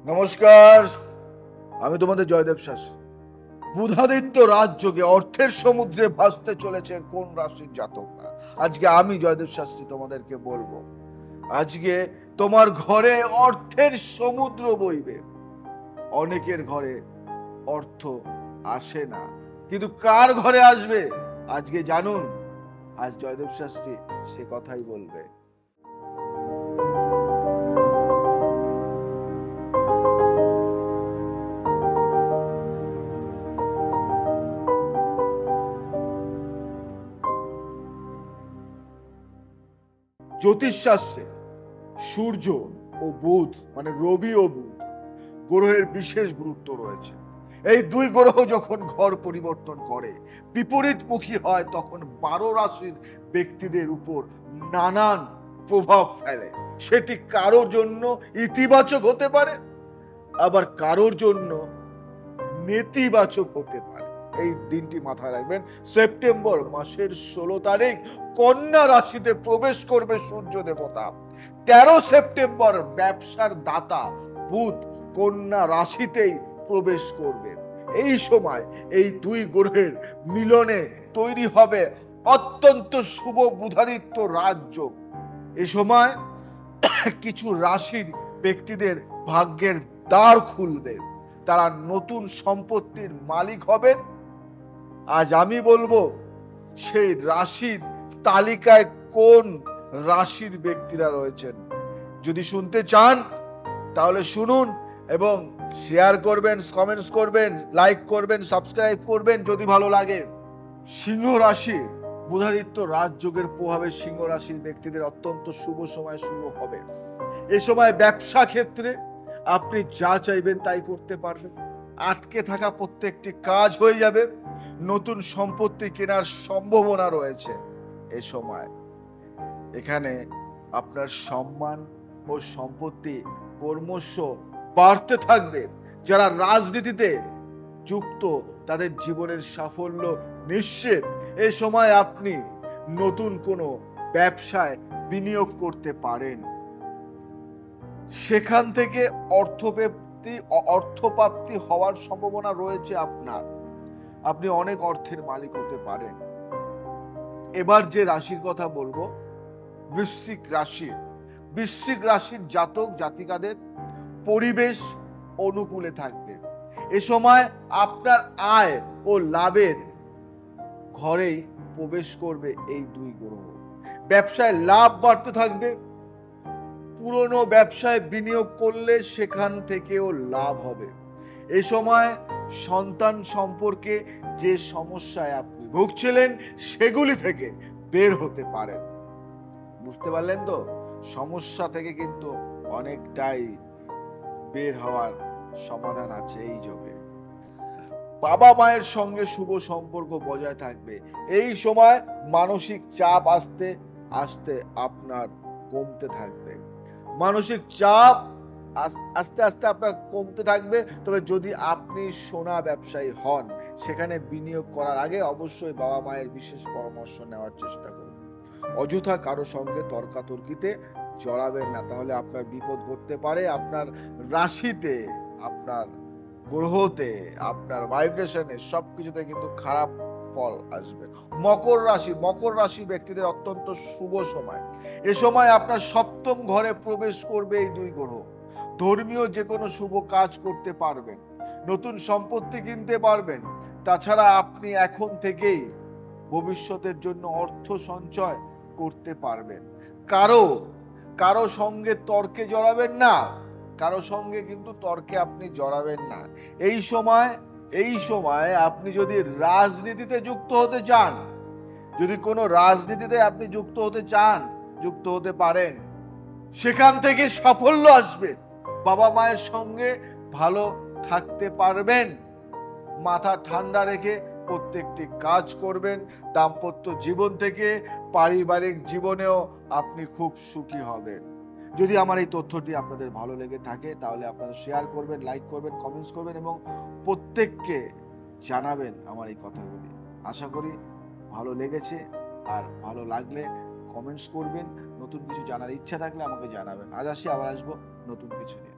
নমস্কার, আমি তোমাদের জয়দেব শাস্ত্রী। বুধাদিত্য রাজযোগে অর্থের সমুদ্রে ভাসতে চলেছে কোন রাশির জাতকরা? আজকে আমি জয়দেব শাস্ত্রী তোমাদেরকে বলবো। আজকে তোমার ঘরে অর্থের সমুদ্র বইবে। অনেকের ঘরে অর্থ আসে না, কিন্তু কার ঘরে আসবে আজকে জানুন। আজ জয়দেব শাস্ত্রী সে কথাই বলবে। জ্যোতিষশাস্ত্রে সূর্য ও বুধ মানে রবি ও বুধ গ্রহের বিশেষ গুরুত্ব রয়েছে। এই দুই গ্রহ যখন ঘর পরিবর্তন করে, বিপরীতমুখী হয়, তখন 12 রাশির ব্যক্তিদের উপর নানান প্রভাব ফেলে। সেটি কারোর জন্য ইতিবাচক হতে পারে, আবার কারোর জন্য নেতিবাচক হতে পারে। এই দিনটি মাথায় রাখবেন। সেপ্টেম্বর মাসের 16 তারিখ কন্যা রাশিতে প্রবেশ করবে সূর্য দেবতা। 13 সেপ্টেম্বর ব্যবসার দাতা বুধ কন্যা রাশিতেই প্রবেশ করবে। এই সময় এই দুই গ্রহের মিলনে তৈরি হবে অত্যন্ত শুভ বুধাদিত্য রাজযোগ। এই সময় কিছু রাশির ব্যক্তিদের ভাগ্যের দ্বার খুলবে, তারা নতুন সম্পত্তির মালিক হবেন। আজ আমি বলবো সেই রাশির তালিকায় কোন রাশির ব্যক্তিরা রয়েছেন। যদি শুনতে চান তাহলে শুনুন এবং শেয়ার করবেন, কমেন্টস করবেন, লাইক করবেন, সাবস্ক্রাইব করবেন যদি ভালো লাগে। সিংহ রাশি বুধাদিত্য রাজযোগের প্রভাবে সিংহ রাশির ব্যক্তিদের অত্যন্ত শুভ সময় শুরু হবে। এ সময় ব্যবসা ক্ষেত্রে আপনি যা চাইবেন তাই করতে পারবেন। আটকে থাকা প্রত্যেকটি কাজ হয়ে যাবে। নতুন সম্পত্তি কেনার সম্ভাবনা রয়েছে। এ সময় এখানে আপনার সম্মান ও সম্পত্তি ক্রমশ বাড়তে থাকবে। যারা রাজনীতিতে যুক্ত তাদের জীবনের সাফল্য নিশ্চিত। এ সময় আপনি নতুন কোনো ব্যবসায় বিনিয়োগ করতে পারেন, সেখান থেকে অর্থপ্রাপ্তি হওয়ার সম্ভাবনা রয়েছে আপনার। আপনি অনেক অর্থের মালিক হতে পারেন। এবার যে রাশির কথা বলবো, বৃশ্চিক রাশি। বৃশ্চিক রাশির জাতক জাতিকাদের পরিবেশ অনুকূলে থাকবে। এ সময় আপনার আয় ও লাভের ঘরেই প্রবেশ করবে এই দুই গ্রহ। ব্যবসায় লাভ বাড়তে থাকবে। পুরনো ব্যবসায় বিনিয়োগ করলে সেখান থেকেও লাভ হবে। এ সময় সন্তান সম্পর্কে যে সমস্যায় আপনি ভুগছিলেন সেগুলি থেকে বের হতে পারেন। বুঝতে পারলেন তো? সমস্যা থেকে কিন্তু অনেকটাই বের হওয়ার সমাধান আছে এই যোগে। বাবা মায়ের সঙ্গে শুভ সম্পর্ক বজায় থাকবে। এই সময় মানসিক চাপ আস্তে আস্তে আপনার কমতে থাকবে। মানসিক চাপ আস্তে আস্তে আপনার কমতে থাকবে। তবে যদি আপনি সোনা ব্যবসায়ী হন, সেখানে বিনিয়োগ করার আগে অবশ্যই বাবা মায়ের বিশেষ পরামর্শ নেওয়ার চেষ্টা করুন। অযথা কারো সঙ্গে তর্কাতর্কিতে জড়াবেন না, তাহলে আপনার বিপদ ঘটতে পারে। আপনার রাশিতে, আপনার গ্রহতে, আপনার ভাইব্রেশনে সবকিছুতে কিন্তু খারাপ ফল আসবে। মকর রাশি ব্যক্তিদের অত্যন্ত শুভ সময়। এ সময় আপনার সপ্তম ঘরে প্রবেশ করবে এই দুই গ্রহ। ধর্মীয় যে কোনো শুভ কাজ করতে পারবেন, নতুন সম্পত্তি কিনতে পারবেন। তাছাড়া আপনি এখন থেকেই ভবিষ্যতের জন্য অর্থ সঞ্চয় করতে পারবেন। কারো সঙ্গে তর্কে জড়াবেন না। কারো সঙ্গে কিন্তু তর্কে আপনি জড়াবেন না। এই সময় আপনি যদি রাজনীতিতে যুক্ত হতে চান, যদি কোনো রাজনীতিতে আপনি যুক্ত হতে পারেন, সেখান থেকে সাফল্য আসবে। বাবা মায়ের সঙ্গে ভালো থাকতে পারবেন। মাথা ঠান্ডা রেখে প্রত্যেকটি কাজ করবেন। দাম্পত্য জীবন থেকে পারিবারিক জীবনেও আপনি খুব সুখী হবেন। যদি আমার এই তথ্যটি আপনাদের ভালো লেগে থাকে তাহলে আপনারা শেয়ার করবেন, লাইক করবেন, কমেন্টস করবেন এবং প্রত্যেককে জানাবেন আমার এই কথাগুলি। আশা করি ভালো লেগেছে। আর ভালো লাগলে কমেন্টস করবেন। নতুন কিছু জানার ইচ্ছা থাকলে আমাকে জানাবেন। আজ আসি, আবার আসবো নতুন কিছু নিয়ে।